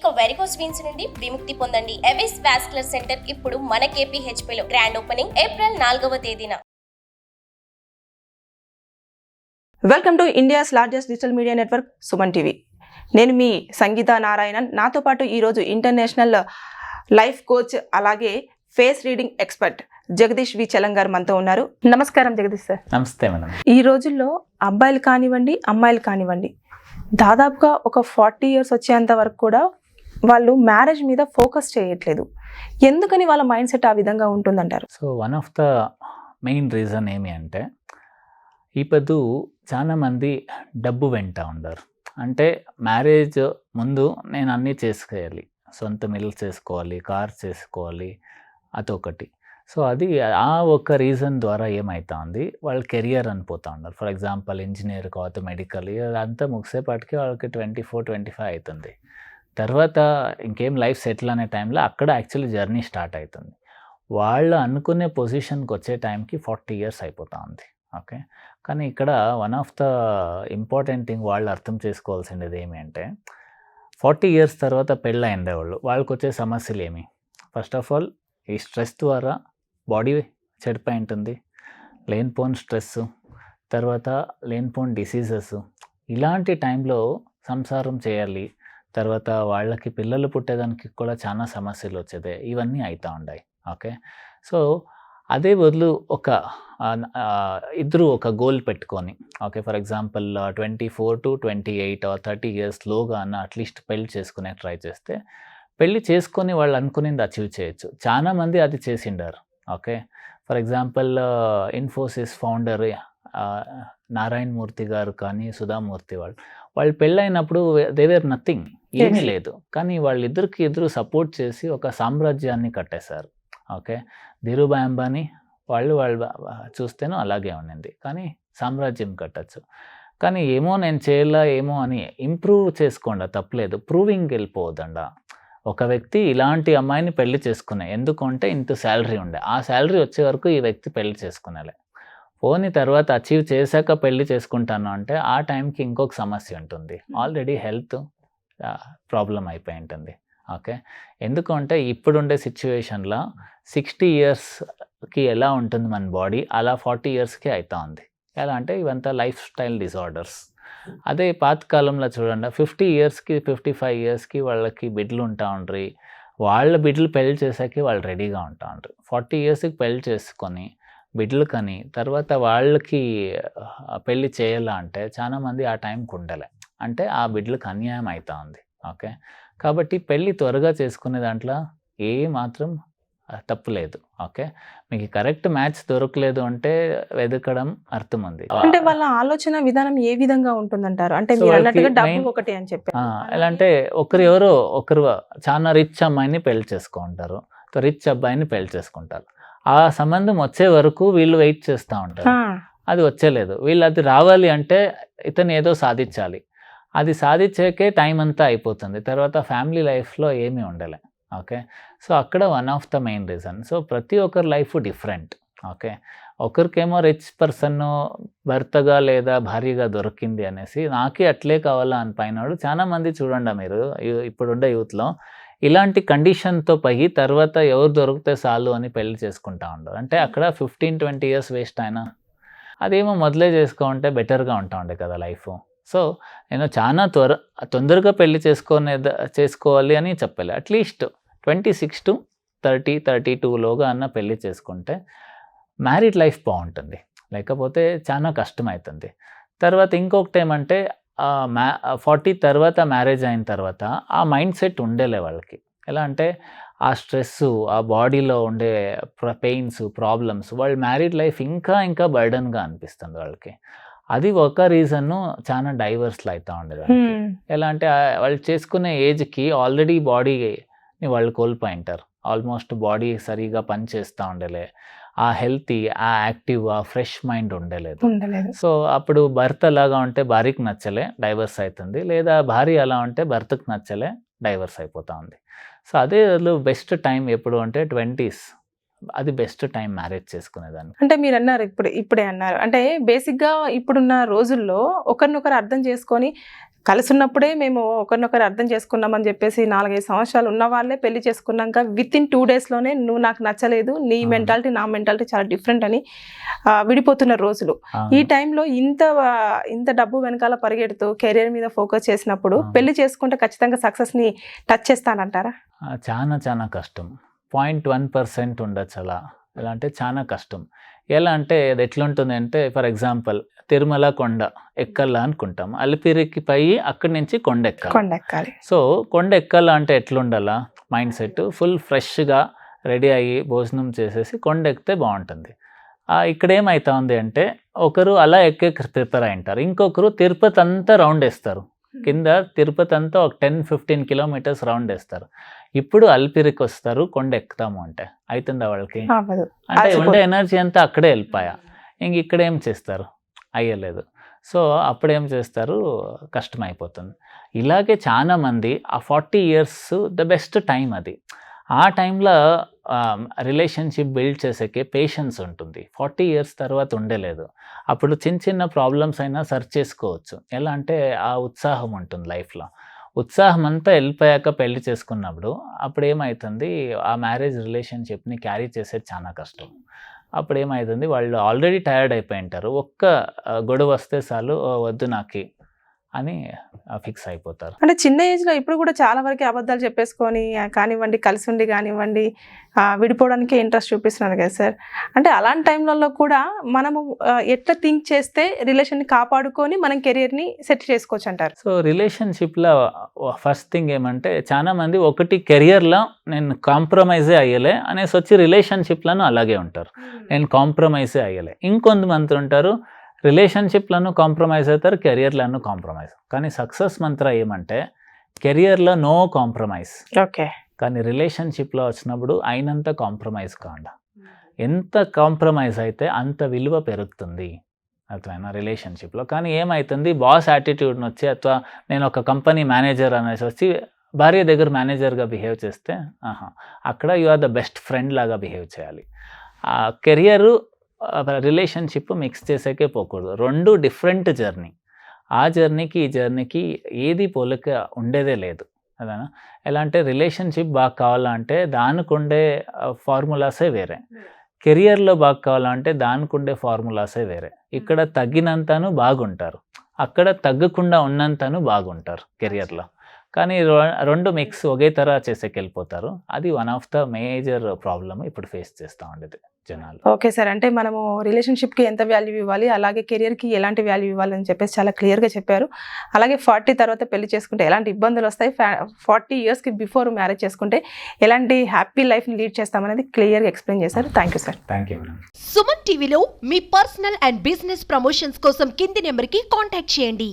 ఇక varicose veins నుండి విముక్తి పొందండి. ఎవిస్ వాస్కులర్ సెంటర్ ఇప్పుడు మన KPHP లో గ్రాండ్ ఓపెనింగ్ ఏప్రిల్ 4వ తేదీన. Welcome to India's largest digital media network Suman TV. నేను మీ సంగీత నారాయణన్. నాతో పాటు ఈరోజు ఇంటర్నేషనల్ లైఫ్ కోచ్ అలాగే ఫేస్ రీడింగ్ ఎక్స్పర్ట్ జగదీష్ వి చలంగారు మనతో ఉన్నారు. నమస్కారం జగదీష్ సార్. నమస్తే మేడం. ఈ రోజుల్లో అబ్బాయిలు కానివ్వండి అమ్మాయిలు కానివ్వండి దాదాపుగా ఒక 40 years వచ్చేంత వరకు కూడా వాళ్ళు మ్యారేజ్ మీద ఫోకస్ చేయట్లేదు. ఎందుకని వాళ్ళ మైండ్ సెట్ ఆ విధంగా ఉంటుందంటారు? So one of the main reason ఏమి అంటే ఇప్పుడు చాలా మంది డబ్బు వెంట ఉండరు. అంటే మ్యారేజ్ ముందు నేను అన్నీ చేసుకోవాలి, సొంత ఇల్లు చేసుకోవాలి, కార్ చేసుకోవాలి, అదొకటి. సో అది ఆ ఒక్క రీజన్ ద్వారా ఏమవుతా ఉంది, వాళ్ళ కెరియర్ అనిపోతూ ఉన్నారు. ఫర్ ఎగ్జాంపుల్ ఇంజనీర్ కావచ్చు, మెడికల్, ఇదంతా ముగిసేపాటికి వాళ్ళకి 24-25 అవుతుంది. తర్వాత ఇంకేం లైఫ్ సెటిల్ అనే టైంలో అక్కడ యాక్చువల్లీ జర్నీ స్టార్ట్ అవుతుంది. వాళ్ళు అనుకునే పొజిషన్కి వచ్చే టైంకి 40 years అయిపోతూ ఉంది. ఓకే, కానీ ఇక్కడ one of the important thing వాళ్ళు అర్థం చేసుకోవాల్సింది ఏమి అంటే 40 years తర్వాత పెళ్ళయిందే వాళ్ళకి వచ్చే సమస్యలు ఏమి? ఫస్ట్ ఆఫ్ ఆల్ ఈ స్ట్రెస్ ద్వారా బాడీ చెడిపోయి ఉంటుంది, లేనిపోని స్ట్రెస్, తర్వాత లేనిపోని డిసీజెస్. ఇలాంటి టైంలో సంసారం చేయాలి, తర్వాత వాళ్ళకి పిల్లలు పుట్టేదానికి కూడా చాలా సమస్యలు వచ్చేది, ఇవన్నీ అవుతూ ఉన్నాయి. ఓకే, సో అదే బదులు ఇద్దరు ఒక గోల్ పెట్టుకొని, okay, for example 24 to 28 or 30 years లోగా అట్లీస్ట్ పెళ్లి చేసుకునే ట్రై చేస్తే పెళ్లి చేసుకొని వాళ్ళు అనుకునేది అచీవ్ చేయొచ్చు. చాలామంది అది చేసిండారు. Okay, for example Infosys founder Narayana Murthy garu కానీ సుధామూర్తి వాళ్ళు పెళ్ళైనప్పుడు దేవేర్ నథింగ్, ఏమీ లేదు, కానీ వాళ్ళిద్దరు సపోర్ట్ చేసి ఒక సామ్రాజ్యాన్ని కట్టేశారు. ఓకే, ధీరుభాయ్ అంబానీ వాళ్ళు చూస్తేనో అలాగే ఉండింది, కానీ సామ్రాజ్యం కట్టచ్చు. కానీ ఏమో నేను చేయలా ఏమో అని ఇంప్రూవ్ చేసుకోండి, తప్పలేదు. ప్రూవింగ్ వెళ్ళిపోవద్దండ. ఒక వ్యక్తి ఇలాంటి అమ్మాయిని పెళ్లి చేసుకునే, ఎందుకంటే ఇంత శాలరీ ఉండే, ఆ శాలరీ వచ్చే వరకు ఈ వ్యక్తి పెళ్లి చేసుకునేలే. పోని తర్వాత అచీవ్ చేశాక పెళ్లి చేసుకుంటాను అంటే ఆ టైంకి ఇంకొక సమస్య ఉంటుంది, ఆల్రెడీ హెల్త్ ప్రాబ్లం అయిపోయి ఉంటుంది. ఓకే, ఎందుకంటే ఇప్పుడుండే సిచ్యువేషన్లో 60 yearsకి ఎలా ఉంటుంది మన బాడీ, అలా 40 yearsకి అవుతా ఉంది. ఎలా అంటే ఇవంతా లైఫ్ స్టైల్ డిజార్డర్స్. అదే పాతకాలంలో చూడండి, 50 yearsకి 55 yearsకి వాళ్ళకి బిడ్డలు ఉంటా ఉండ్రి, వాళ్ళ బిడ్డలు పెళ్లి చేసాకి వాళ్ళు రెడీగా ఉంటా ఉండ్రి. 40 yearsకి పెళ్లి చేసుకొని బిడ్డలు కానీ తర్వాత వాళ్ళకి పెళ్ళి చేయాలా అంటే చాలామంది ఆ టైంకి ఉండలే, అంటే ఆ బిడ్డలకు అన్యాయం అవుతా ఉంది. ఓకే, కాబట్టి పెళ్ళి త్వరగా చేసుకునే దాంట్లో ఏ మాత్రం తప్పులేదు. ఓకే, మీకు కరెక్ట్ మ్యాచ్ దొరకలేదు అంటే వెతకడం అర్థం ఉంది. అంటే వాళ్ళ ఆలోచన విధానం ఏ విధంగా ఉంటుందంటారు? అంటే మీరు అన్నట్టుగా డబ్బు ఒకటి అని చెప్పారు. ఎలా అంటే ఒకరు చాలా రిచ్ అమ్మాయిని పెళ్లి చేసుకుంటారు, రిచ్ అబ్బాయిని పెళ్లి చేసుకుంటారు. ఆ సంబంధం వచ్చే వరకు వీళ్ళు వెయిట్ చేస్తూ ఉంటారు, అది వచ్చేలేదు. వీళ్ళు అది రావాలి అంటే ఇతను ఏదో సాధించాలి, అది సాధించాకే టైం అంతా అయిపోతుంది, తర్వాత ఫ్యామిలీ లైఫ్లో ఏమీ ఉండలే. ఓకే, సో అక్కడ one of the main reason. So ప్రతి ఒక్కరి లైఫ్ డిఫరెంట్. ఓకే, ఒకరికేమో రిచ్ పర్సన్ భర్తగా లేదా భార్యగా దొరికింది అనేసి నాకే అట్లే కావాలా అని పైనాడు. చాలామంది చూడండి, మీరు ఇప్పుడుండే యూత్లో ఇలాంటి కండిషన్తో పోయి తర్వాత ఎవరు దొరికితే చాలు అని పెళ్లి చేసుకుంటా ఉండరు. అంటే అక్కడ 15-20 years వేస్ట్ అయినా అదేమో మొదలే చేసుకోంటే బెటర్గా ఉంటా ఉండే కదా లైఫ్. సో నేను చాలా తొందరగా పెళ్లి చేసుకోవాలి అని చెప్పాలి. అట్లీస్ట్ 26 to 30-32లోగా పెళ్లి చేసుకుంటే మ్యారీడ్ లైఫ్ బాగుంటుంది, లేకపోతే చాలా కష్టమవుతుంది. తర్వాత ఇంకొకటి ఏమంటే 40 తర్వాత మ్యారేజ్ అయిన తర్వాత ఆ మైండ్ సెట్ ఉండేలే వాళ్ళకి. ఎలా అంటే ఆ స్ట్రెస్, ఆ బాడీలో ఉండే పెయిన్స్, ప్రాబ్లమ్స్, వాళ్ళ మ్యారీడ్ లైఫ్ ఇంకా బర్డన్గా అనిపిస్తుంది వాళ్ళకి. అది ఒక రీజన్. చాలా డైవర్స్లు అవుతూ ఉండేది. ఎలా అంటే వాళ్ళు చేసుకునే ఏజ్కి ఆల్రెడీ బాడీని వాళ్ళు కోల్పోయింటారు. ఆల్మోస్ట్ బాడీ సరిగా పనిచేస్తూ ఉండలే, ఆ హెల్తీ, ఆ యాక్టివ్, ఆ ఫ్రెష్ మైండ్ ఉండలేదు. సో అప్పుడు భర్త అలాగా ఉంటే భార్యకి నచ్చలే, డైవర్స్ అవుతుంది, లేదా భార్య అలా ఉంటే భర్తకు నచ్చలే, డైవర్స్ అయిపోతూ ఉంది. సో అదే బెస్ట్ టైం ఎప్పుడు అంటే 20s, అది బెస్ట్ టైం మ్యారేజ్ చేసుకునేదాన్ని. అంటే మీరు అన్నారు ఇప్పుడే అన్నారు, అంటే బేసిక్గా ఇప్పుడున్న రోజుల్లో ఒకరినొకరు అర్థం చేసుకొని కలిసి ఉన్నప్పుడే మేము ఒకరినొకరు అర్థం చేసుకున్నామని చెప్పేసి 4-5 సంవత్సరాలు ఉన్న వాళ్ళే పెళ్లి చేసుకున్నాక వితిన్ 2 డేస్లోనే నువ్వు నాకు నచ్చలేదు, నీ మెంటాలిటీ నా మెంటాలిటీ చాలా డిఫరెంట్ అని విడిపోతున్న రోజులు. ఈ టైంలో ఇంత డబ్బు వెనకాల పరిగెడుతూ కెరీర్ మీద ఫోకస్ చేసినప్పుడు పెళ్లి చేసుకుంటే ఖచ్చితంగా సక్సెస్ని టచ్ చేస్తానంటారా? చాలా కష్టం. 0.1% ఉండొచ్చు అలా. ఎలా అంటే చాలా కష్టం. ఎలా అంటే అది ఎట్లుంటుంది అంటే, ఫర్ ఎగ్జాంపుల్ తిరుమల కొండ ఎక్కాల అనుకుంటాం, అలిపిరికి పై అక్కడి నుంచి కొండ ఎక్కాలి. సో కొండ ఎక్కాల అంటే ఎట్లుండాలా మైండ్ సెట్, ఫుల్ ఫ్రెష్గా రెడీ అయ్యి భోజనం చేసేసి కొండ ఎక్కితే బాగుంటుంది. ఇక్కడ ఏమవుతా ఉంది అంటే, ఒకరు అలా ఎక్కే ప్రిపేర్ అయి ఉంటారు, ఇంకొకరు తిరుపతి అంతా రౌండ్ వేస్తారు, కింద తిరుపతి అంతా ఒక 10-15 కిలోమీటర్స్ రౌండ్ వేస్తారు. ఇప్పుడు అల్పిరికి వస్తారు, కొండ ఎక్కుతాము అంటే అవుతుందా వాళ్ళకి? అంటే ఉండే ఎనర్జీ అంతా అక్కడే వెళ్ళిపోయా. ఇక్కడ ఏం చేస్తారు? అయ్యలేదు. సో అప్పుడేం చేస్తారు? కష్టం అయిపోతుంది. ఇలాగే చాలా మంది ఆ 40 years ద బెస్ట్ టైం అది. ఆ టైంలో రిలేషన్షిప్ బిల్డ్ చేసేకే పేషెన్స్ ఉంటుంది. 40 years తర్వాత ఉండలేదు. అప్పుడు చిన్న ప్రాబ్లమ్స్ అయినా సర్చ్ చేసుకోవచ్చు. ఎలా అంటే ఆ ఉత్సాహం ఉంటుంది లైఫ్లో. ఉత్సాహం అంతా వెళ్ళిపోయాక పెళ్లి చేసుకున్నప్పుడు అప్పుడు ఏమవుతుంది, ఆ మ్యారేజ్ రిలేషన్షిప్ని క్యారీ చేసేది చాలా కష్టం. అప్పుడు ఏమవుతుంది, వాళ్ళు ఆల్రెడీ టైర్డ్ అయిపోయి ఉంటారు. ఒక్క గొడవ వస్తే చాలు, వద్దు నాకి అని ఫిక్స్ అయిపోతారు. అంటే చిన్న ఏజ్లో ఇప్పుడు కూడా చాలా వరకు అబద్ధాలు చెప్పేసుకొని కానివ్వండి, కలిసి ఉండి కానివ్వండి, విడిపోవడానికే ఇంట్రెస్ట్ చూపిస్తున్నారు కదా సార్. అంటే అలాంటి టైంలలో కూడా మనము ఎట్లా థింక్ చేస్తే రిలేషన్ని కాపాడుకొని మనం కెరియర్ని సెట్ చేసుకోవచ్చు అంటారు? సో రిలేషన్షిప్లో ఫస్ట్ థింగ్ ఏమంటే, చాలా మంది ఒకటి కెరియర్లో నేను కాంప్రమైజే అయ్యలే అనేసి వచ్చి రిలేషన్షిప్లను అలాగే ఉంటారు, నేను కాంప్రమైజే అయ్యలే. ఇంకొంతమంది ఉంటారు రిలేషన్షిప్లను కాంప్రమైజ్ అవుతారు, కెరియర్లను కాంప్రమైజ్. కానీ సక్సెస్ మంత్ర ఏమంటే కెరియర్లో నో కాంప్రమైజ్, ఓకే, కానీ రిలేషన్షిప్లో వచ్చినప్పుడు అయినంత కాంప్రమైజ్ కాండ. ఎంత కాంప్రమైజ్ అయితే అంత విలువ పెరుగుతుంది అట్లయినా రిలేషన్షిప్లో. కానీ ఏమవుతుంది, బాస్ యాటిట్యూడ్ని వచ్చి అథవా నేను ఒక కంపెనీ మేనేజర్ అనేసి వచ్చి భార్య దగ్గర మేనేజర్గా బిహేవ్ చేస్తే అక్కడ you are the best friend లాగా బిహేవ్ చేయాలి. ఆ కెరియరు రిలేషన్షిప్ మిక్స్ చేసేకే పోకూడదు. రెండు డిఫరెంట్ జర్నీ. ఆ జర్నీకి ఈ జర్నీకి ఏది పోలిక ఉండేదే లేదు. అదేనా? ఎలా అంటే రిలేషన్షిప్ బాగా కావాలంటే దానికి ఉండే ఫార్ములాసే వేరే, కెరియర్లో బాగా కావాలంటే దానికి ఉండే ఫార్ములాసే వేరే. ఇక్కడ తగ్గినంతను బాగుంటారు, అక్కడ తగ్గకుండా ఉన్నంతను బాగుంటారు కెరియర్లో. కానీ రెండు మిక్స్ ఒకే తర చేసేకెళ్ళిపోతారు. అది one of the major problem ఇప్పుడు ఫేస్ చేస్తూ ఉండేది జనాలు. ఓకే సార్, అంటే మనము రిలేషన్షిప్కి ఎంత వాల్యూ ఇవ్వాలి, అలాగే కెరియర్కి ఎలాంటి వాల్యూ ఇవ్వాలి అని చెప్పేసి చాలా క్లియర్గా చెప్పారు. అలాగే 40 తర్వాత పెళ్లి చేసుకుంటే ఎలాంటి ఇబ్బందులు వస్తాయి, 40 yearsకి బిఫోర్ మ్యారేజ్ చేసుకుంటే ఎలాంటి హ్యాపీ లైఫ్ని లీడ్ చేస్తామనేది క్లియర్గా ఎక్స్ప్లెయిన్ చేశారు. Thank you sir. Thank you madam. Suman టీవీలో మీ పర్సనల్ అండ్ బిజినెస్ ప్రమోషన్స్ కోసం కింది నెంబర్కి కాంటాక్ట్ చేయండి.